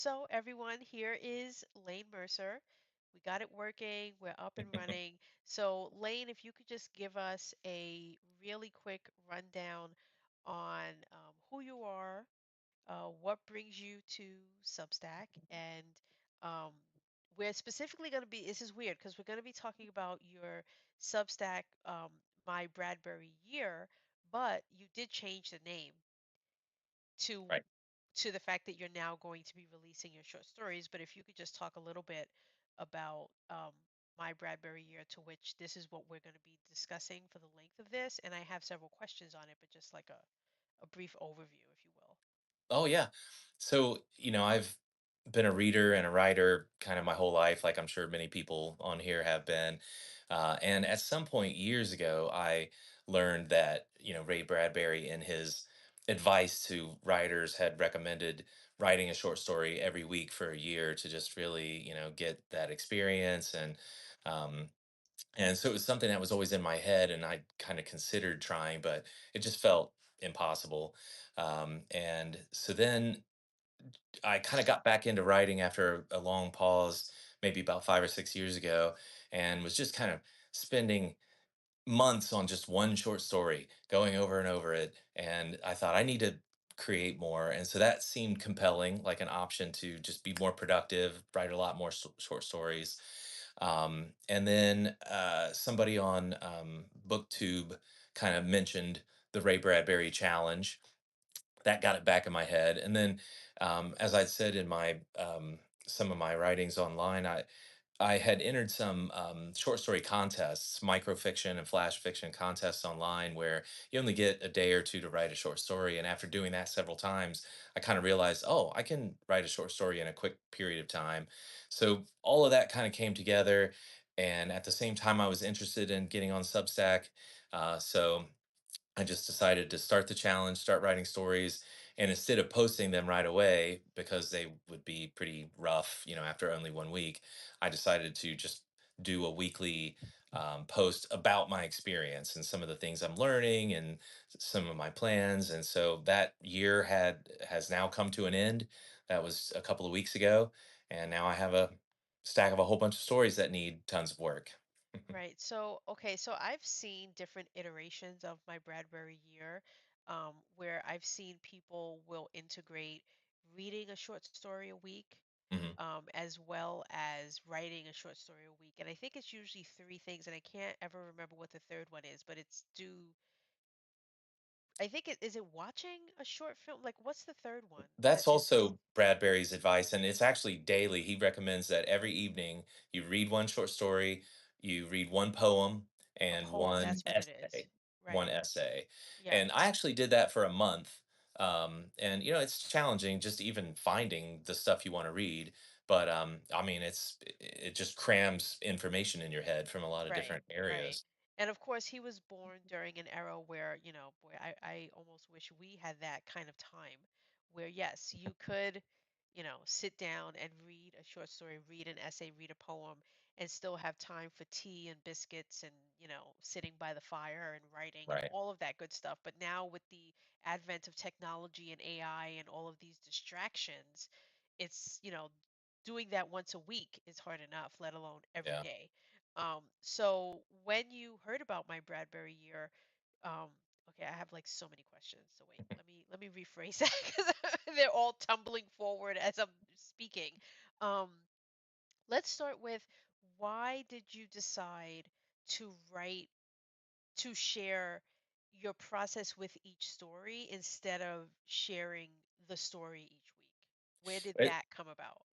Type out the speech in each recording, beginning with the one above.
So, everyone, here is Layne Mercer. We got it working, we're up and running. So, Layne, if you could just give us a really quick rundown on who you are, what brings you to Substack, and um, we're specifically going to be, this is weird because we're going to be talking about your Substack, My Bradbury Year, but you did change the name to Right. to the fact that you're now going to be releasing your short stories. But if you could just talk a little bit about my Bradbury year, to which this is what we're going to be discussing for the length of this, and I have several questions on it, but just like a brief overview, if you will. Oh, yeah. So, I've been a reader and a writer kind of my whole life, like I'm sure many people on here have been. And at some point years ago, I learned that, Ray Bradbury, in his advice to writers, had recommended writing a short story every week for a year to just really, get that experience. Um, and so it was something that was always in my head, and I kind of considered trying, but it just felt impossible. And so then I kind of got back into writing after a long pause, maybe about 5 or 6 years ago, and was just kind of spending months on just one short story, going over and over it. And I thought I need to create more. And so that seemed compelling, like an option to just be more productive, write a lot more short stories. And then somebody on BookTube kind of mentioned the Ray Bradbury challenge. That got it back in my head. And then, as I said in my some of my writings online, I had entered some short story contests, microfiction and flash fiction contests online, where you only get a day or two to write a short story. And after doing that several times, I kind of realized, oh, I can write a short story in a quick period of time. So all of that kind of came together. And at the same time, I was interested in getting on Substack. So I just decided to start the challenge, start writing stories, and instead of posting them right away because they would be pretty rough, after only 1 week, I decided to just do a weekly post about my experience and some of the things I'm learning and some of my plans. And so that year has now come to an end. That was a couple of weeks ago, and now I have a stack of a whole bunch of stories that need tons of work. Right. So, okay. So I've seen different iterations of my Bradbury year, where I've seen people will integrate reading a short story a week, Mhm. as well as writing a short story a week. And I think it's usually three things, and I can't ever remember what the third one is, but it's do. I think it is it watching a short film? Like, what's the third one That's that is also Bradbury's advice, and it's actually daily. He recommends that every evening you read one short story, you read one poem, a and poem? one That's what it is. essay. One Right. essay. Yeah. And I actually did that for a month. And it's challenging just even finding the stuff you want to read. But I mean, it just crams information in your head from a lot of Right, different right. areas. And of course, he was born during an era where, boy, I almost wish we had that kind of time where, yes, you could, sit down and read a short story, read an essay, read a poem, and still have time for tea and biscuits and, sitting by the fire and writing and Right. all of that good stuff. But now with the advent of technology and AI and all of these distractions, it's, doing that once a week is hard enough, let alone every Yeah. day. So when you heard about my Bradbury year, um, okay, I have like so many questions. So wait, let me rephrase that because they're all tumbling forward as I'm speaking. Um, let's start with why did you decide to write to share your process with each story instead of sharing the story each week? Where did that come about?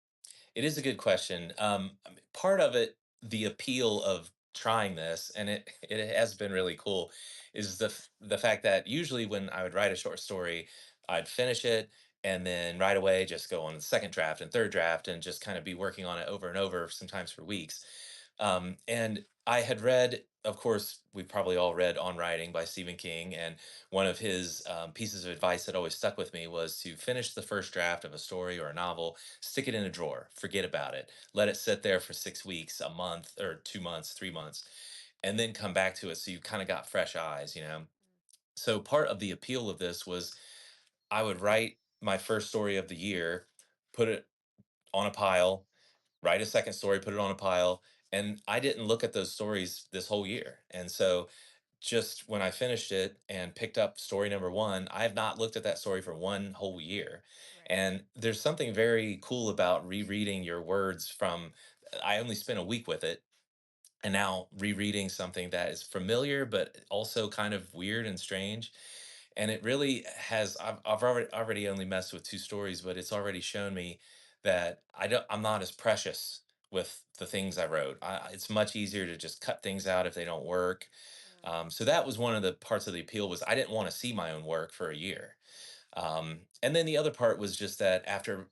It is a good question. I mean, part of it, the appeal of trying this, and it has been really cool, is the fact that usually when I would write a short story, I'd finish it and then right away just go on the second draft and third draft and just kind of be working on it over and over, sometimes for weeks. And I had read, of course, we probably all read On Writing by Stephen King, and one of his pieces of advice that always stuck with me was to finish the first draft of a story or a novel, stick it in a drawer, forget about it, let it sit there for 6 weeks, a month, or 2 months, 3 months, and then come back to it so you kind of got fresh eyes. Mm. So part of the appeal of this was I would write my first story of the year, put it on a pile, write a second story, put it on a pile, and I didn't look at those stories this whole year. And so just when I finished it and picked up story number one, I have not looked at that story for one whole year. Right. And there's something very cool about rereading your words from, I only spent a week with it, and now rereading something that is familiar but also kind of weird and strange. And it really has, I've already only messed with two stories, but it's already shown me that I'm not as precious with the things I wrote. It's much easier to just cut things out if they don't work. Mm, So that was one of the parts of the appeal, was I didn't want to see my own work for a year. And then the other part was just that after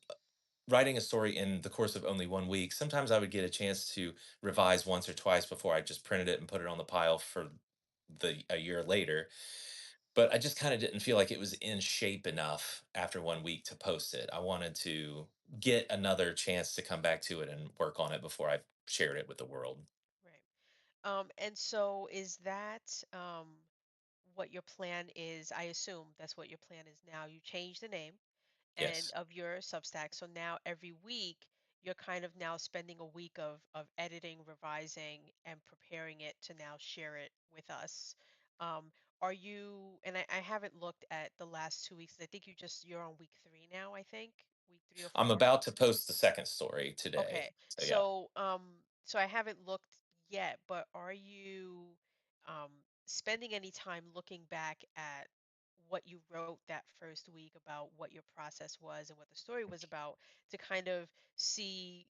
writing a story in the course of only 1 week, sometimes I would get a chance to revise once or twice before I just printed it and put it on the pile for a year later. But I just kind of didn't feel like it was in shape enough after 1 week to post it. I wanted to get another chance to come back to it and work on it before I shared it with the world. right. And so is that what your plan is? I assume that's what your plan is now. You changed the name and Yes. of your Substack. So now every week you're kind of now spending a week of editing, revising, and preparing it to now share it with us. Um, are you, and I haven't looked at the last 2 weeks. I think you're on week three now, I think. Week three or I'm four. about to post the second story Okay. today. So yeah. So I haven't looked yet, but are you spending any time looking back at what you wrote that first week about what your process was and what the story was about to kind of see,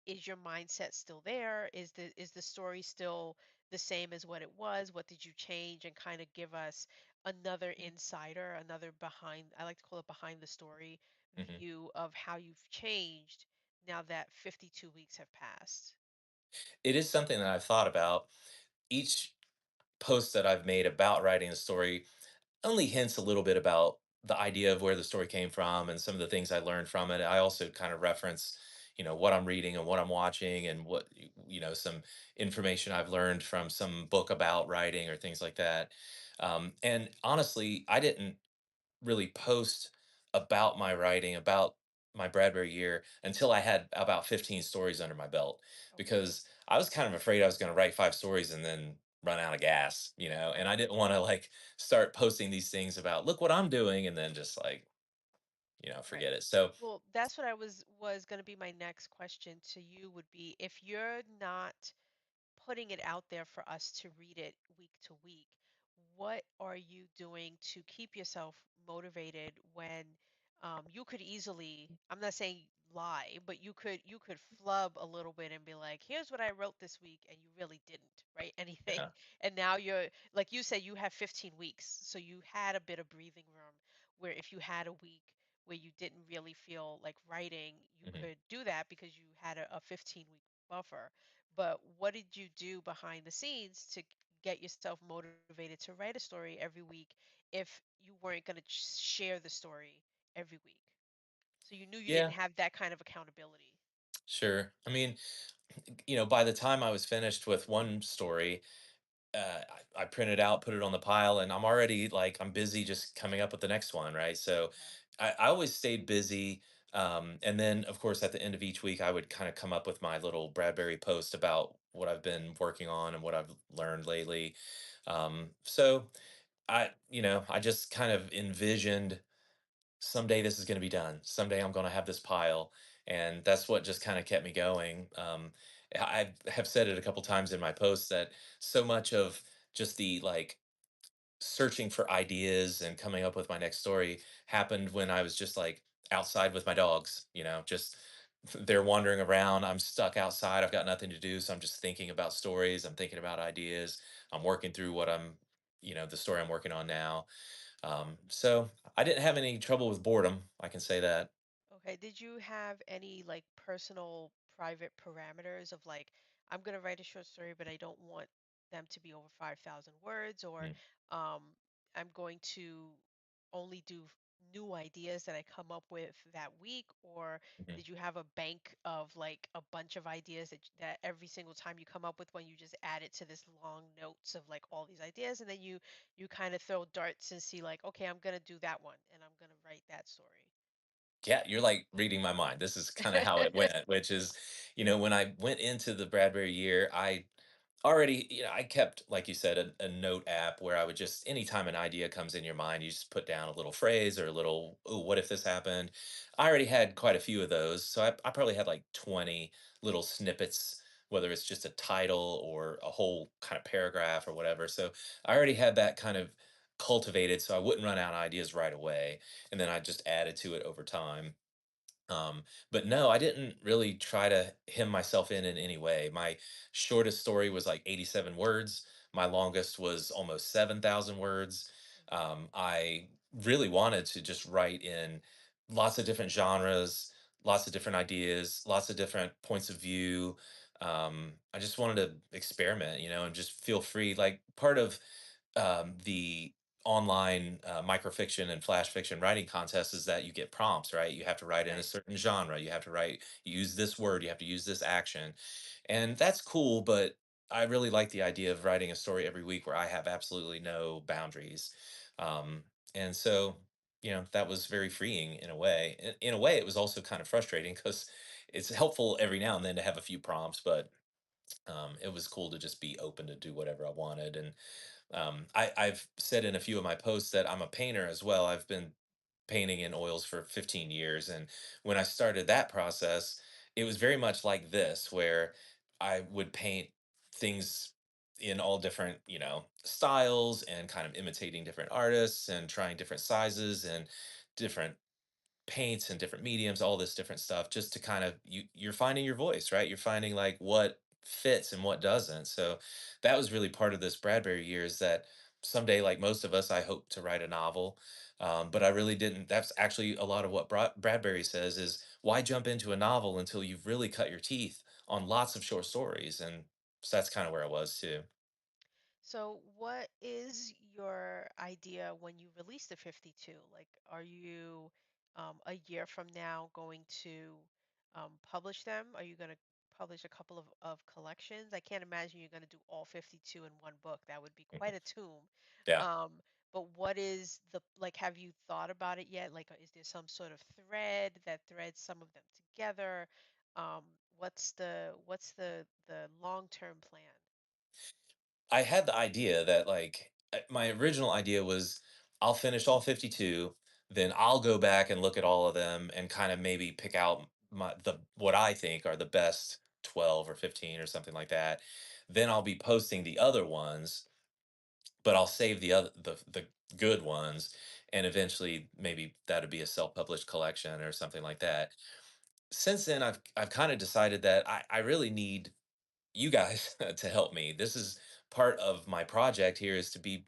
is your mindset still there? Is the story still the same as what it was? What did you change? And kind of give us another insider, another behind, I like to call it behind the story Mhm. view of how you've changed now that 52 weeks have passed. It is something that I've thought about. Each post that I've made about writing a story only hints a little bit about the idea of where the story came from and some of the things I learned from it. I also kind of reference, what I'm reading and what I'm watching and some information I've learned from some book about writing or things like that. And honestly, I didn't really post about my writing, about my Bradbury year until I had about 15 stories under my belt, Okay. because I was kind of afraid I was going to write five stories and then run out of gas, and I Right. didn't want to like start posting these things about look what I'm doing and then just like, Right. forget it. So, Well, that's what I was going to be my next question to you would be if you're not putting it out there for us to read it week to week, what are you doing to keep yourself motivated when you could easily, I'm not saying lie, but you could flub a little bit and be like, here's what I wrote this week, and you really didn't write anything. yeah. And now you're, like you said, you have 15 weeks. So you had a bit of breathing room where if you had a week where you didn't really feel like writing, you Mhm. could do that because you had a 15-week buffer. But what did you do behind the scenes to get yourself motivated to write a story every week if you weren't going to share the story every week? So you knew you didn't Yeah, have that kind of accountability. sure. I mean, by the time I was finished with one story, I print it out, put it on the pile, and I'm already like I'm busy just coming up with the next one, right? So Okay. I always stayed busy. And then, of course, at the end of each week, I would kind of come up with my little Bradbury post about what I've been working on and what I've learned lately. So I just kind of envisioned someday this is going to be done. Someday I'm going to have this pile. And that's what just kind of kept me going. I have said it a couple times in my posts that so much of just the like searching for ideas and coming up with my next story happened when I was just like outside with my dogs, just they're wandering around. I'm stuck outside. I've got nothing to do. So I'm just thinking about stories. I'm thinking about ideas. I'm working through the story I'm working on now. So I didn't have any trouble with boredom. I can say that. Okay. Did you have any like personal private parameters of like, I'm going to write a short story, but I don't want them to be over 5,000 words, or Mm, um, I'm going to only do new ideas that I come up with that week? Or mhm. did you have a bank of like a bunch of ideas that every single time you come up with one, you just add it to this long notes of like all these ideas, and then you kind of throw darts and see like, okay, I'm going to do that one and I'm going to write that story. Yeah, you're like reading my mind. This is kind of how it went, which is, when I went into the Bradbury year, I already, I kept, like you said, a note app where I would just, anytime an idea comes in your mind, you just put down a little phrase or a little, oh, what if this happened? I already had quite a few of those. So I probably had like 20 little snippets, whether it's just a title or a whole kind of paragraph or whatever. So I already had that kind of cultivated so I wouldn't run out of ideas right away. And then I just added to it over time. But no, I didn't really try to hem myself in any way. My shortest story was like 87 words. My longest was almost 7,000 words. Mhm. I really wanted to just write in lots of different genres, lots of different ideas, lots of different points of view. I just wanted to experiment, and just feel free. Like part of the online microfiction and flash fiction writing contests is that you get prompts, right? You have to write in a Right. certain genre. You have to use this word, you have to use this action. And that's cool, but I really like the idea of writing a story every week where I have absolutely no boundaries. And so, that was very freeing in a way. In a way, it was also kind of frustrating because it's helpful every now and then to have a few prompts, but it was cool to just be open to do whatever I wanted. And I've said in a few of my posts that I'm a painter as well. I've been painting in oils for 15 years. And when I started that process, it was very much like this, where I would paint things in all different, styles and kind of imitating different artists and trying different sizes and different paints and different mediums, all this different stuff, just to kind of you're finding your voice, right? You're finding like what fits and what doesn't. So that was really part of this Bradbury year is that someday, like most of us, I hope to write a novel. But I really didn't. That's actually a lot of what Bradbury says is why jump into a novel until you've really cut your teeth on lots of short stories. And so that's kind of where I was too. So, what is your idea when you release the 52? Like, are you a year from now going to publish them? Are you going to publish a couple of collections? I can't imagine you're going to do all 52 in one book. That would be quite Mhm. a tomb. Yeah. Um, but what is the, like, have you thought about it yet? Like, is there some sort of thread that threads some of them together? What's the long-term plan? I had the idea that like my original idea was I'll finish all 52, then I'll go back and look at all of them and kind of maybe pick out the what I think are the best 12 or 15 or something like that. Then I'll be posting the other ones, but I'll save the good ones and eventually maybe that'd be a self-published collection or something like that. Since then I've kind of decided that I really need you guys to help me. This is part of my project here is to be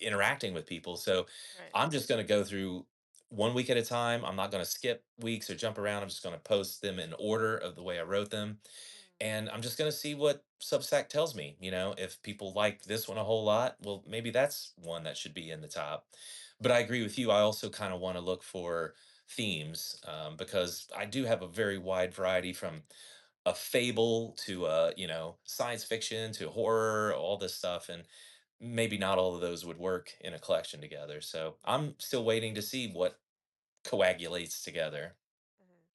interacting with people. So Right. I'm just going to go through one week at a time. I'm not going to skip weeks or jump around. I'm just going to post them in order of the way I wrote them. Mm. And I'm just going to see what Substack tells me. If people like this one a whole lot, well, maybe that's one that should be in the top. But I agree with you. I also kind of want to look for themes because I do have a very wide variety from a fable to science fiction to horror, all this stuff, and maybe not all of those would work in a collection together. So I'm still waiting to see what coagulates together. Mhm.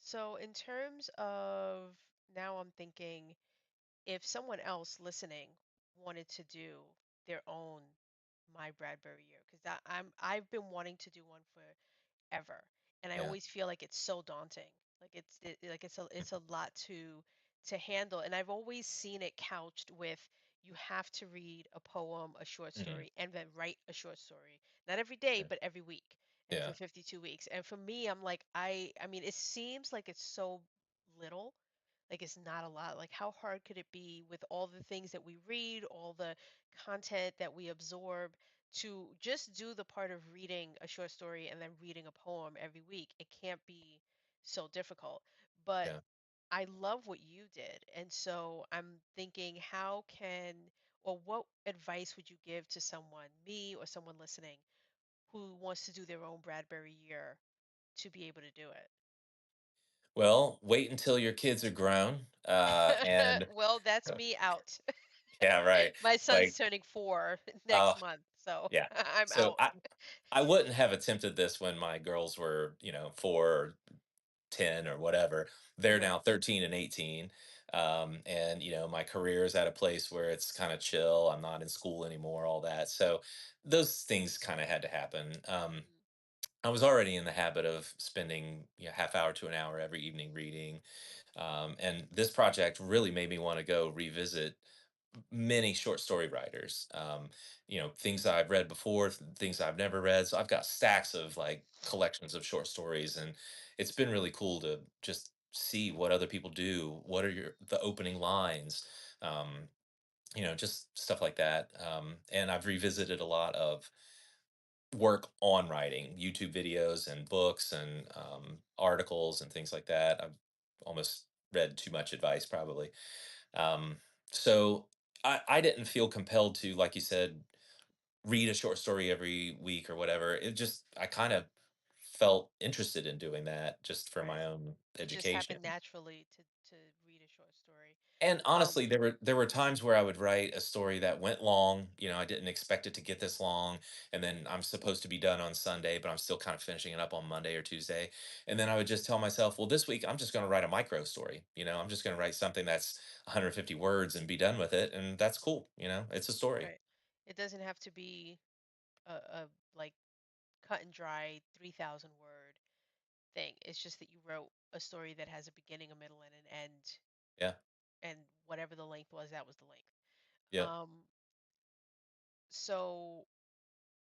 So, in terms of now, I'm thinking if someone else listening wanted to do their own My Bradbury year, because I've been wanting to do one for ever. And I Yeah. always feel like it's so daunting. Like like it's a lot to handle. And I've always seen it couched with you have to read a poem, a short Hmm. story, and then write a short story. Not every day, but every week. And for Yeah. 52 weeks. And for me, I'm like I mean it seems like it's so little, like it's not a lot. Like how hard could it be with all the things that we read, all the content that we absorb to just do the part of reading a short story and then reading a poem every week? It can't be so difficult. But Yeah. I love what you did. And so I'm thinking how can or what advice would you give to someone, me or someone listening, who wants to do their own Bradbury year to be able to do it? Well, wait until your kids are grown. And Well, that's me out. yeah, right. My son's Like, turning 4 next uh, month, So Yeah. I'm So out. I wouldn't have attempted this when my girls were, 4 or 10 or whatever. They're Uh-huh. now 13 and 18. And my career is at a place where it's kind of chill. I'm not in school anymore, all that. So those things kind of had to happen. Mhm. I was already in the habit of spending half hour to an hour every evening reading. And this project really made me want to go revisit many short story writers. Things that I've read before, things I've never read. So I've got stacks of like collections of short stories, and it's been really cool to just see what other people do. What are the opening lines? Um, just stuff like that. And I've revisited a lot of work on writing, YouTube videos and books and articles and things like that. I've almost read too much advice, probably. Um, so I didn't feel compelled to, like you said, read a short story every week or whatever. I kind of felt interested in doing that just for my Right. own It just happened education. naturally to read a short story. And Um, honestly, there were times where I would write a story that went long. I didn't expect it to get this long, and then I'm supposed to be done on Sunday, but I'm still kind of finishing it up on Monday or Tuesday. And then I would just tell myself, well, this week I'm just going to write a micro story. I'm just going to write something that's 150 words and be done with it, and that's cool. It's a story. right. It doesn't have to be a like cut and dry 3,000 word thing. It's just that you wrote a story that has a beginning, a middle, and an end, Yeah, and whatever the length was, that was the length. yeah. Um, so,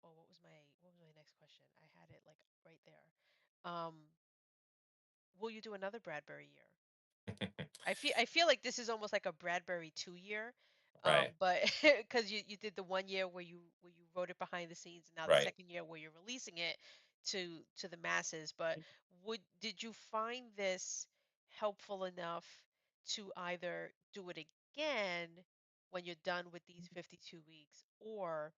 oh, what was my next question? I had it like right there. Um, will you do another Bradbury year? I feel like this is almost like a Bradbury 2 year, Right, but because you did the 1 year where you wrote it behind the scenes, and now the right. second year where you're releasing it to the masses. But would did you find this helpful enough to either do it again when you're done with these 52 weeks, or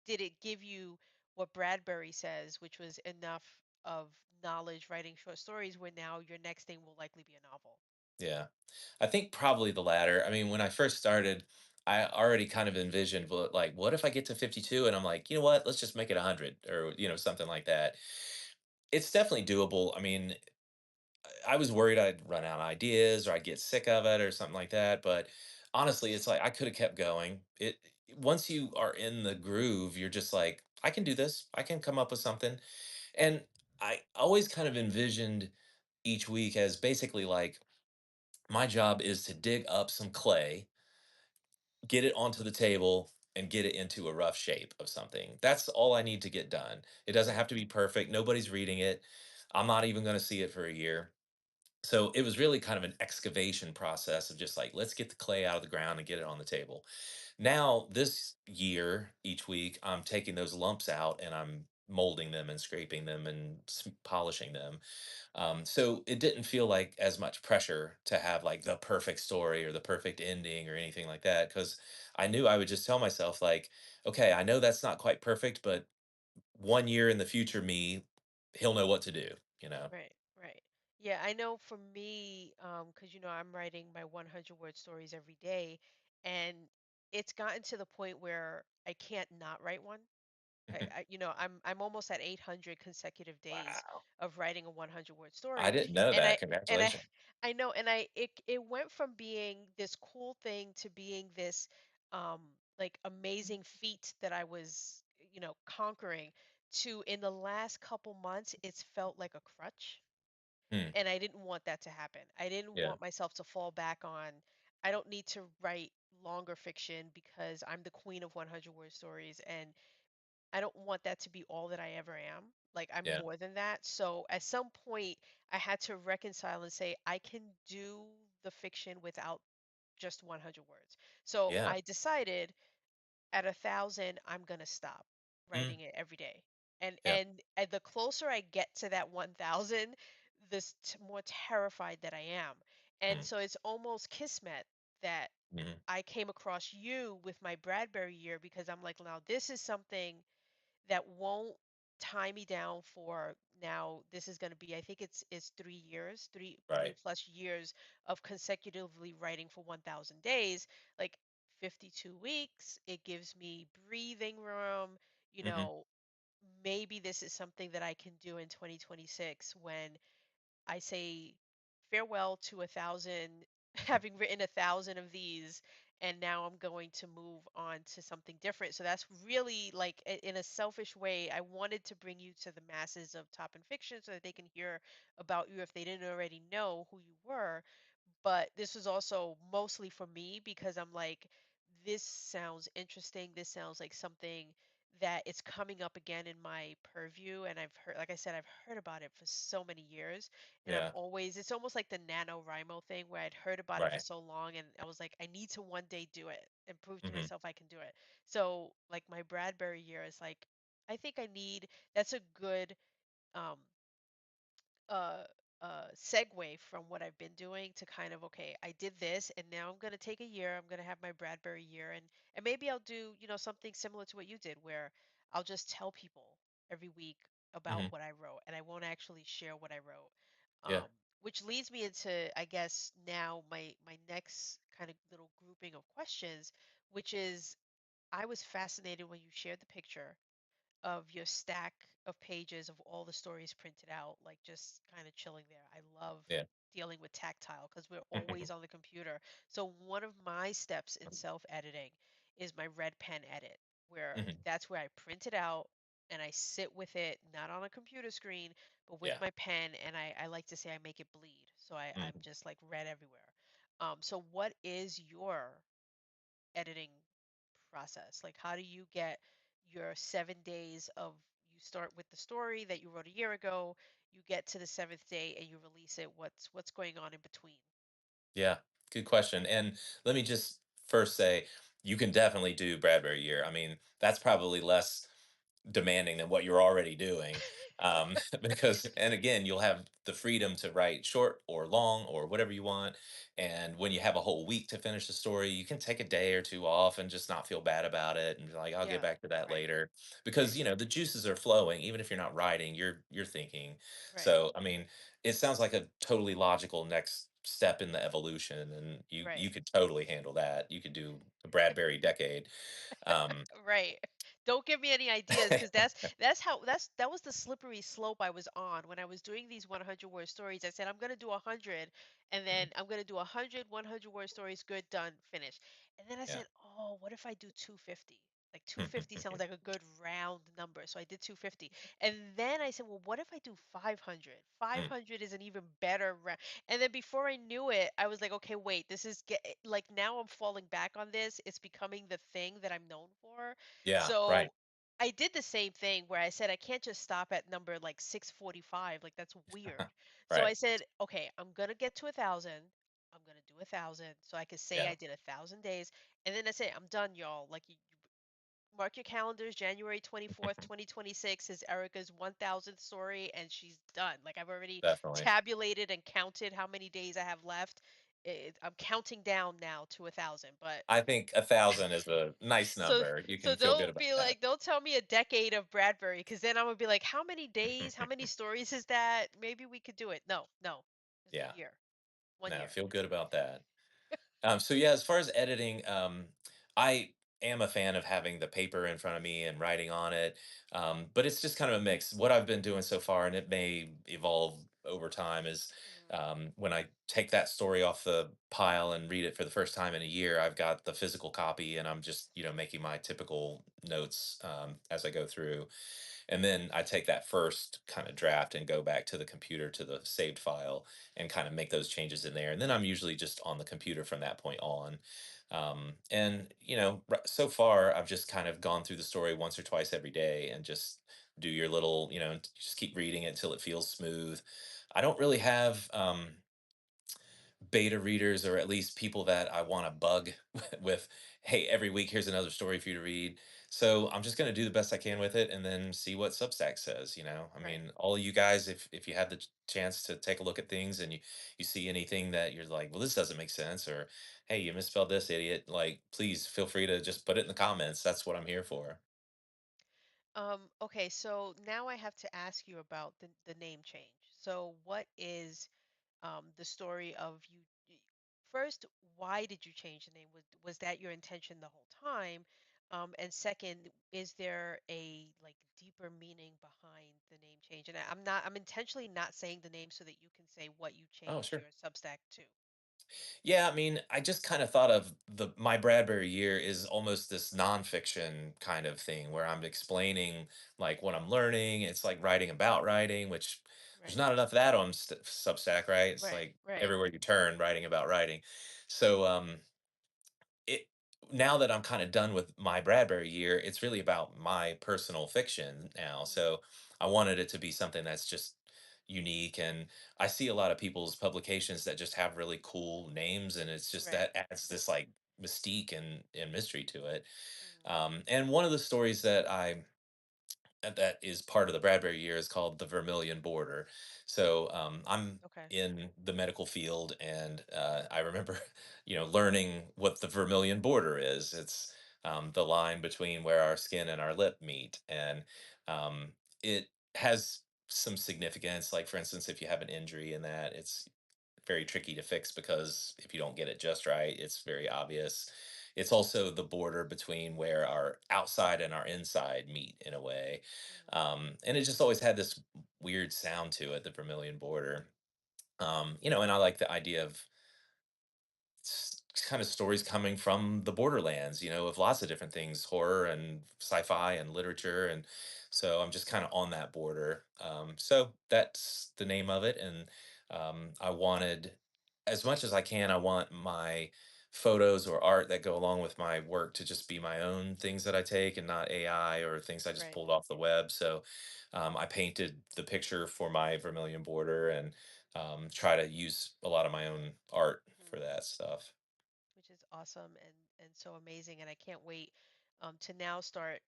did it give you what Bradbury says, which was enough of knowledge writing short stories, where now your next thing will likely be a novel? Yeah. I think probably the latter. I mean, when I first started, I already kind of envisioned, well, like, what if I get to 52 and I'm like, you know what, let's just make it 100 or, something like that. It's definitely doable. I mean, I was worried I'd run out of ideas or I'd get sick of it or something like that. But honestly, it's like I could have kept going. Once you are in the groove, you're just like, I can do this. I can come up with something. And I always kind of envisioned each week as basically like, my job is to dig up some clay, get it onto the table, and get it into a rough shape of something. That's all I need to get done. It doesn't Right. have to be perfect. Nobody's reading it. I'm not even going to see it for a year. So it was really kind of an excavation process of just like, let's get the clay out of the ground and get it on the table. Now, this year, each week, I'm taking those lumps out and I'm molding them and scraping them and polishing them. So it didn't feel like as much pressure to have like the perfect story or the perfect ending or anything like that. Cause I knew I would just tell myself, like, okay, I know that's not quite perfect, but 1 year in the future, me, he'll know what to do. Right, right. Yeah, I know for me, because I'm writing my 100 word stories every day, and it's gotten to the point where I can't not write one. I'm almost at 800 consecutive days Wow. of writing a 100 word I story, didn't know and that. I Congratulations. I know, and it went from being this cool thing to being this like amazing feat that I was conquering, to in the last couple months it's felt like a crutch, Hmm. and I didn't want that to happen. I didn't Yeah. want myself to fall back on, I don't need to write longer fiction because I'm the queen of 100 word stories, and I don't want that to be all that I ever am. Like, I'm Yeah. more than that. So at some point I had to reconcile and say I can do the fiction without just 100 words. So Yeah. I decided at 1,000 I'm going to stop Mm. writing it every day. And Yeah. and the closer I get to that 1,000, more terrified that I am. And Mm. so it's almost kismet that Mhm. I came across you with my Bradbury year, because I'm like, now this is something that won't tie me down for, now this is going to be, I think it's 3 years, three Right. plus years of consecutively writing for 1,000 days, like 52 weeks. It gives me breathing room. You Hmm. know, maybe this is something that I can do in 2026 when I say farewell to 1,000, having written 1,000 of these, and now I'm going to move on to something different. So that's really like in a selfish way, I wanted to bring you to the masses of Top and Fiction so that they can hear about you if they didn't already know who you were. But this was also mostly for me because I'm like, this sounds interesting. This sounds like something that it's coming up again in my purview. And I've heard, like I said, I've heard about it for so many years. And I'm Yeah. always, it's almost like the NaNoWriMo thing where I'd heard about it for Right. so long. And I was like, I need to one day do it and prove to Hmm. myself I can do it. So, like, my Bradbury year is like, I think I need, that's a good, um, uh segue from what I've been doing to kind of okay, I did this and now I'm going to take a year. I'm going to have my Bradbury year and maybe I'll do, something similar to what you did where I'll just tell people every week about Hmm. what I wrote and I won't actually share what I wrote. Yeah. Um which leads me into I guess now my next kind of little grouping of questions, which is I was fascinated when you shared the picture of your stack of pages of all the stories printed out, like just kind of chilling there. I love Yeah. dealing with tactile because we're always on the computer. So one of my steps in self-editing is my red pen edit, where Hmm. that's where I print it out and I sit with it, not on a computer screen, but with Yeah. my pen, and I like to say I make it bleed. So I'm Hmm. just like red everywhere. So what is your editing process? Like, how do you get your 7 days of you start with the story that you wrote a year ago, you get to the seventh day and you release it. What's going on in between? Yeah, good question. And let me just first say, you can definitely do Bradbury year. I mean, that's probably less demanding than what you're already doing. Because, and again, you'll have the freedom to write short or long or whatever you want. And when you have a whole week to finish the story, you can take a day or two off and just not feel bad about it and be like, I'll get Yeah, back to that right, later. Because, right, you know, the juices are flowing. Even if you're not writing, you're thinking. right, So, I mean, it sounds like a totally logical next step in the evolution, and you right. could totally handle that. You could do a Bradbury decade. Um, Right. Don't give me any ideas because that was the slippery slope I was on when I was doing these 100 word stories. I said I'm going to do 100 and then I'm going to do 100 100 word stories, good, done, finished. And then I yeah. said, "Oh, what if I do 250?" Like 250 sounds like a good round number. So I did 250. And then I said, "Well, what if I do 500?" Mm, 500 is an even better round. And then before I knew it, I was like, okay, wait, this is like now I'm falling back on this. It's becoming the thing that I'm known for. yeah, right. So I did the same thing where I said I can't just stop at number like 645. Like that's weird. So I Right. said, okay, I'm gonna get to 1,000. I'm gonna do 1,000 so I could say Yeah. I did 1,000 days. And then I say I'm done, y'all. Like you mark your calendars, January 24th, 2026 is Erica's 1,000th story, and she's done. Like, I've already Definitely. tabulated and counted how many days I have left. I'm counting down now to 1,000. But I think 1,000 is a nice so, number. You so can feel good don't about be that. like, don't tell me a decade of Bradbury, because then I'm gonna be like, how many days, how many stories is that? Maybe we could do it. No, no, just a Yeah. year, one No, year. feel good about that. So yeah, as far as editing, I am a fan of having the paper in front of me and writing on it. But it's just kind of a mix. What I've been doing so far, and it may evolve over time, is Mhm. when I take that story off the pile and read it for the first time in a year, I've got the physical copy, and I'm just making my typical notes as I go through. And then I take that first kind of draft and go back to the computer to the saved file and kind of make those changes in there. And then I'm usually just on the computer from that point on. And, so far I've just kind of gone through the story once or twice every day and just do your little, just keep reading it until it feels smooth. I don't really have, beta readers, or at least people that I want to bug with, hey, every week here's another story for you to read. So I'm just going to do the best I can with it and then see what Substack says. I Right. mean, all of you guys, if you have the chance to take a look at things and you see anything that you're like, well, this doesn't make sense, or hey, you misspelled this, idiot, like, please feel free to just put it in the comments. That's what I'm here for. Okay, so now I have to ask you about the name change. So what is the story of you first, why did you change the name? Was that your intention the whole time? And second, is there a like deeper meaning behind the name change? And I'm intentionally not saying the name so that you can say what you Oh, changed sure. your Substack to. Yeah, I mean, I just kind of thought of the my Bradbury year is almost this nonfiction kind of thing where I'm explaining like what I'm learning. It's like writing about writing, which there's Right. not enough of that on Substack, right? It's Right. like Right. everywhere you turn, writing about writing. So it now that I'm kind of done with my Bradbury year, it's really about my personal fiction now. Mm, So I wanted it to be something that's just unique. And I see a lot of people's publications that just have really cool names, and it's just right. that adds this like mystique and mystery to it. Mm, And one of the stories that is part of the Bradbury year is called the Vermilion Border. So I'm okay. in the medical field, and I remember, learning what the vermilion border is. It's the line between where our skin and our lip meet, and it has some significance. Like, for instance, if you have an injury in that, it's very tricky to fix because if you don't get it just right, it's very obvious. It's also the border between where our outside and our inside meet in a way. Mm, And it just always had this weird sound to it, the Vermilion border. And I like the idea of kind of stories coming from the borderlands, of lots of different things, horror and sci-fi and literature. And so I'm just kind of on that border. So that's the name of it. And I wanted, as much as I can, I want my photos or art that go along with my work to just be my own things that I take and not AI or things I just right. pulled off the web. So I painted the picture for my Vermilion border, and try to use a lot of my own art Mhm. for that stuff. Which is awesome and so amazing. And I can't wait to now start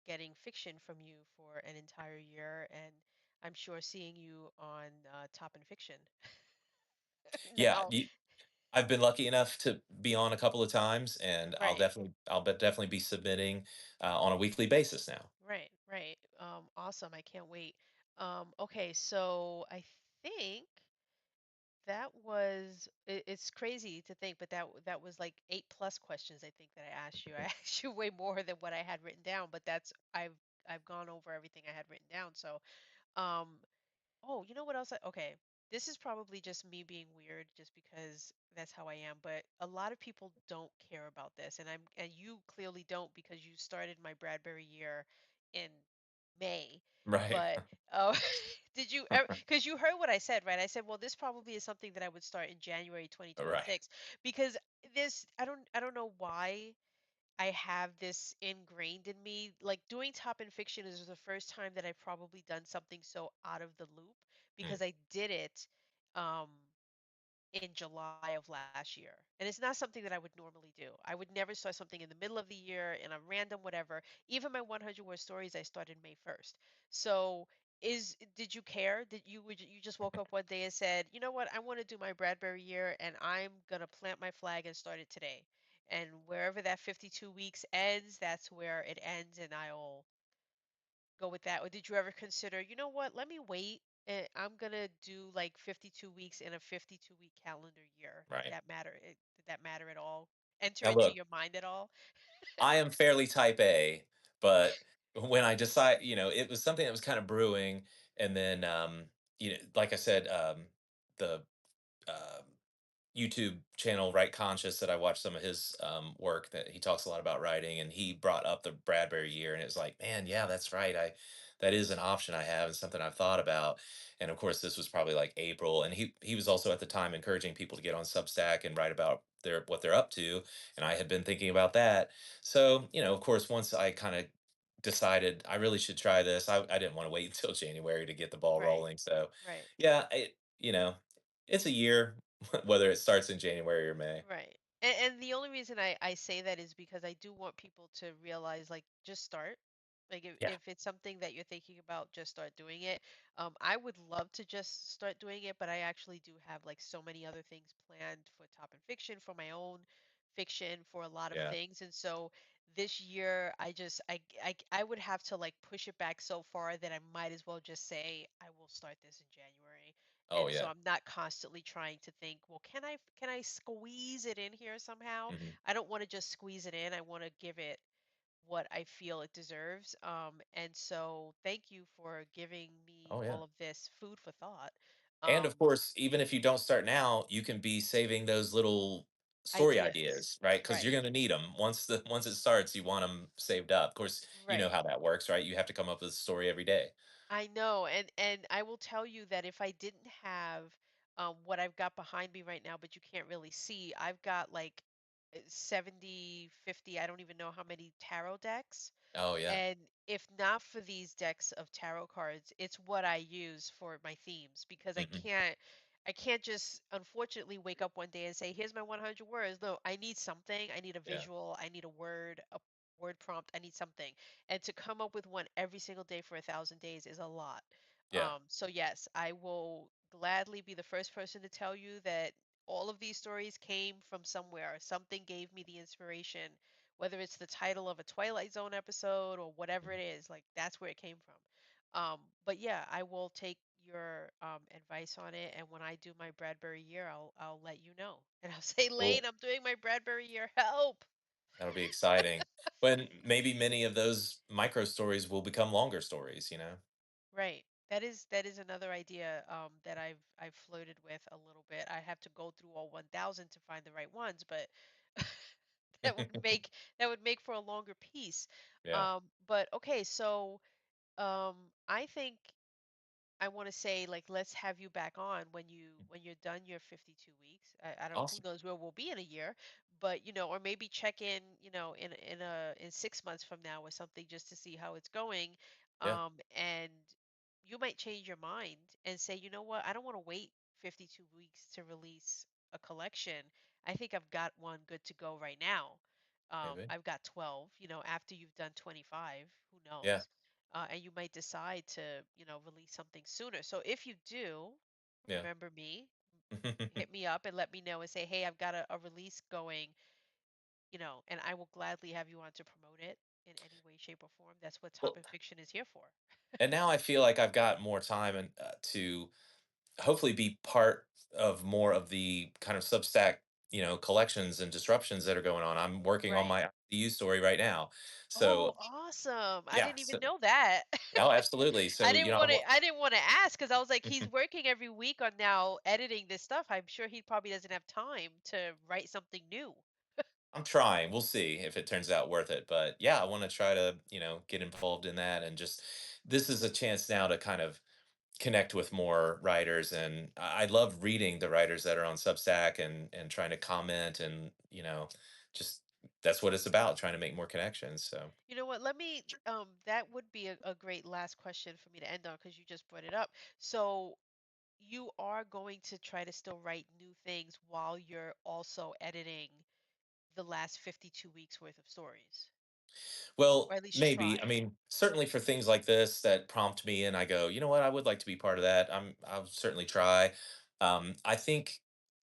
getting fiction from you for an entire year. And I'm sure seeing you on Top and Fiction Yeah, now. I've been lucky enough to be on a couple of times, and Right. Definitely be submitting on a weekly basis now. Right. Right. Awesome. I can't wait. Okay. So I think that was it's crazy to think, but that was like 8 plus questions I think that I asked you. I asked you way more than what I had written down, but I've gone over everything I had written down. So um oh, you know what else? Okay, this is probably just me being weird, just because that's how I am. But a lot of people don't care about this, and you clearly don't because you started my Bradbury year in May. Right. But did you? Because you heard what I said, right? I said, well, this probably is something that I would start in January Right. 2026 because this I don't know why I have this ingrained in me. Like doing top and fiction is the first time that I've probably done something so out of the loop Mm, because I did it um in July of last year. And it's not something that I would normally do. I would never start something in the middle of the year in a random whatever. Even my 100 word stories I started May 1st. So is did you care? You just woke up one day and said, "You know what? I want to do my Bradbury year and I'm going to plant my flag and start it today." And wherever that 52 weeks ends, that's where it ends and I'll go with that? Or did you ever consider, you know what, let me wait and I'm gonna do like 52 weeks in a 52-week calendar year? Did right. that matter? Did that matter at all? Enter Now into look, your mind at all? I am fairly type A, but when I decide, it was something that was kind of brewing, and then like I said, the um YouTube channel, Right Conscious, that I watched some of his work, that he talks a lot about writing, and he brought up the Bradbury year, and it was like, man, yeah, that's right. That is an option I have and something I've thought about. And of course, this was probably like April, and he was also at the time encouraging people to get on Substack and write about what they're up to, and I had been thinking about that. So, of course, once I kind of decided I really should try this, I didn't want to wait until January to get the ball Right, rolling. So, right. yeah, it's a year, whether it starts in January or May. Right. And the only reason I say that is because I do want people to realize, like, just start. Like, Yeah, if it's something that you're thinking about, just start doing it. I would love to just start doing it, but I actually do have like so many other things planned for Top and Fiction, for my own fiction, for a lot of yeah, things. And so this year, I would have to like push it back so far that I might as well just say I will start this in January. Oh, And so yeah. I'm not constantly trying to think, well, can I squeeze it in here somehow? Mhm. I don't want to just squeeze it in. I want to give it what I feel it deserves. And so thank you for giving me Oh, yeah. all of this food for thought. And of Um, course, even if you don't start now, you can be saving those little story ideas. ideas, right? Because you're Right. going to need them once it starts. You want them saved up. Of course, you know Right. how that works, right? You have to come up with a story every day. I know, and I will tell you that if I didn't have what I've got behind me right now, but you can't really see, I've got like 70, 50, I don't even know how many tarot decks. Oh, yeah. And if not for these decks of tarot cards, it's what I use for my themes because Hmm. I can't just unfortunately wake up one day and say, "Here's my 100 words." No, I need something. I need a Yeah. visual, I need a word prompt, I need something. And to come up with one every single day for 1,000 days is a lot. Yeah. So yes, I will gladly be the first person to tell you that all of these stories came from somewhere. Something gave me the inspiration, whether it's the title of a Twilight Zone episode or whatever Mhm. it is, like that's where it came from. But yeah, I will take your advice on it, and when I do my Bradbury year, I'll let you know, and I'll say, Cool. Layne, I'm doing my Bradbury year. Help! That'll be exciting. When maybe many of those micro stories will become longer stories, you know? Right. That is another idea that I've flirted with a little bit. I have to go through all 1,000 to find the right ones, but that would make that would make for a longer piece. Yeah. But okay, so I think I want to say like let's have you back on when you're done your 52 weeks. I don't who Awesome. knows where we'll be in a year, but or maybe check in, in 6 months from now or something just to see how it's going. Yeah. And you might change your mind and say, you know what, I don't want to wait 52 weeks to release a collection. I think I've got one good to go right now. Maybe. I've got 12, after you've done 25, who Yeah. knows? And you might decide to, release something sooner. So if you do, Yeah. remember me, hit me up and let me know and say, hey, I've got a release going, and I will gladly have you on to promote it in any way, shape, or form. That's what Well, Topic Fiction is here for. and now I feel like I've got more time and to hopefully be part of more of the kind of Substack, collections and disruptions that are going on. I'm working on Right. my ICU story right now. So, Oh, awesome. I yeah. didn't even know that. Oh, absolutely. I So, didn't want to I didn't want to ask because I was like, he's working every week on now editing this stuff. I'm sure he probably doesn't have time to write something new. I'm trying. We'll see if it turns out worth it. But yeah, I want to try to, get involved in that. And just this is a chance now to kind of connect with more writers. And I love reading the writers that are on Substack and trying to comment and, just that's what it's about, trying to make more connections. So You know what? That would be a great last question for me to end on because you just brought it up. So you are going to try to still write new things while you're also editing the last 52 weeks worth of stories, or well, at least maybe. I try. mean, certainly for things like this that prompt me and I go, you know what, I would like to be part of that. I'll certainly try. I think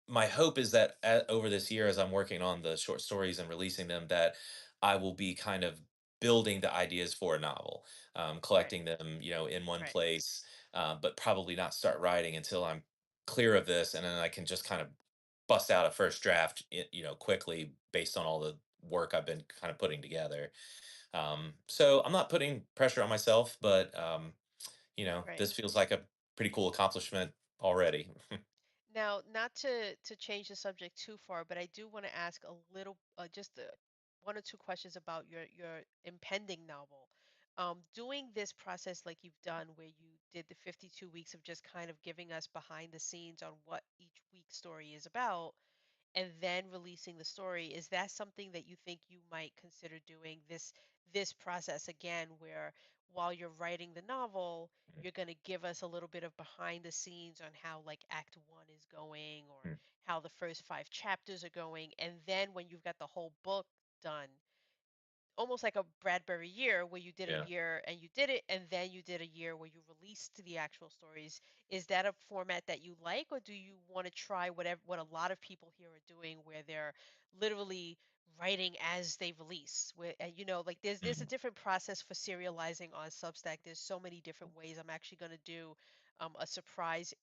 my hope is that over this year, as I'm working on the short stories and releasing them, that I will be kind of building the ideas for a novel, Right, collecting them, in one right, place, but probably not start writing until I'm clear of this, and then I can just kind of bust out a first draft, quickly based on all the work I've been kind of putting together. So I'm not putting pressure on myself, but right. this feels like a pretty cool accomplishment already. Now, not to change the subject too far, but I do want to ask a little, just one or two questions about your impending novel. Doing this process like you've done, where you did the 52 weeks of just kind of giving us behind the scenes on what each week's story is about, and then releasing the story, is that something that you think you might consider doing, this process again, where while you're writing the novel, you're going to give us a little bit of behind the scenes on how like act 1 is going, or how the first 5 chapters are going, and then when you've got the whole book done, almost like a Bradbury year, where you did a Yeah. year and you did it, and then you did a year where you released the actual stories. Is that a format that you like, or do you want to try what a lot of people here are doing, where they're literally writing as they release? Where like there's a Mhm. different process for serializing on Substack. There's so many different ways. I'm actually going to do a surprise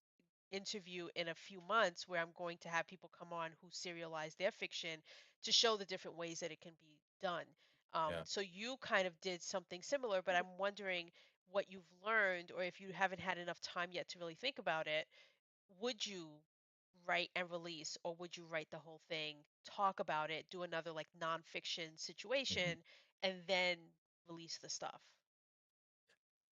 interview in a few months where I'm going to have people come on who serialize their fiction to show the different ways that it can be done. Yeah. So you kind of did something similar, but I'm wondering what you've learned, or if you haven't had enough time yet to really think about it, would you write and release, or would you write the whole thing, talk about it, do another like nonfiction Mhm. situation, and then release the stuff?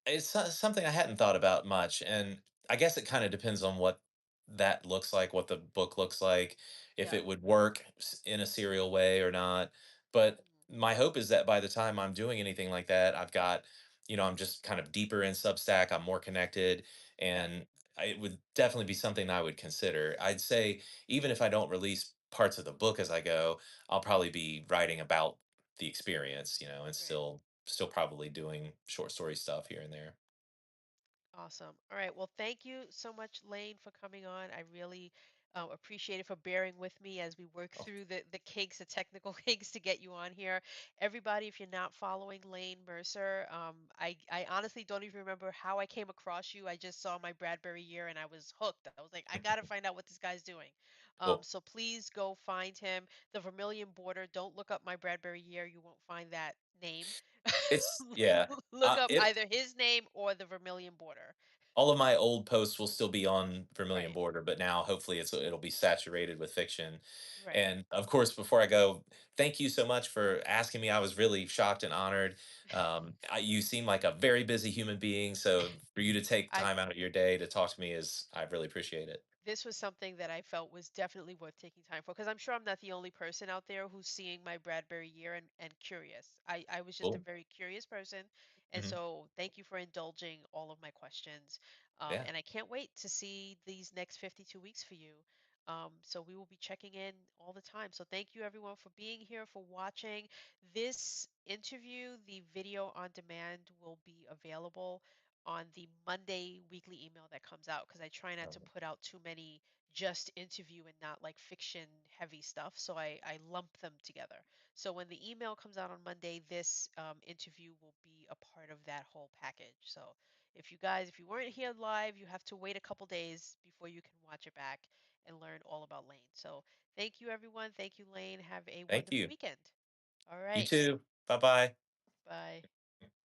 It's something I hadn't thought about much, and I guess it kind of depends on what that looks like, what the book looks like, if Yeah. it would work in a serial way or not. But Mhm. my hope is that by the time I'm doing anything like that, I've got, I'm just kind of deeper in Substack, I'm more connected, Yeah. and it would definitely be something I would consider. I'd say even if I don't release parts of the book as I go, I'll probably be writing about the experience, and Right. still probably doing short story stuff here and there. Awesome. All right. Well, thank you so much, Layne, for coming on. I really appreciate it, for bearing with me as we work Oh, through the kinks, the technical kinks to get you on here. Everybody, if you're not following Layne Mercer, I honestly don't even remember how I came across you. I just saw my Bradbury year and I was hooked. I was like, I got to find out what this guy's doing. cool. So please go find him. The Vermilion Border. Don't look up my Bradbury year. You won't find that name. It's yeah. Look up It either his name or the Vermilion Border. All of my old posts will still be on Vermilion Right, Border, but now hopefully it'll be saturated with fiction. right. And of course, before I go, thank you so much for asking me. I was really shocked and honored. You seem like a very busy human being, so for you to take I time out of your day to talk to me is I really appreciate it. This was something that I felt was definitely worth taking time for, because I'm sure I'm not the only person out there who's seeing my Bradbury year and curious. I was just a Cool. very curious person. And Hmm. so thank you for indulging all of my questions. Yeah. And I can't wait to see these next 52 weeks for you. So we will be checking in all the time. So thank you everyone for being here, for watching this interview. The video on demand will be available on the Monday weekly email that comes out, because I try not to put out too many just interview and not like fiction heavy stuff. So I lump them together. So when the email comes out on Monday, this interview will be a part of that whole package. So if you weren't here live, you have to wait a couple days before you can watch it back and learn all about Layne. So thank you, everyone. Thank you, Layne. Have a Thank wonderful you. weekend. All You right. too. Bye bye. Bye.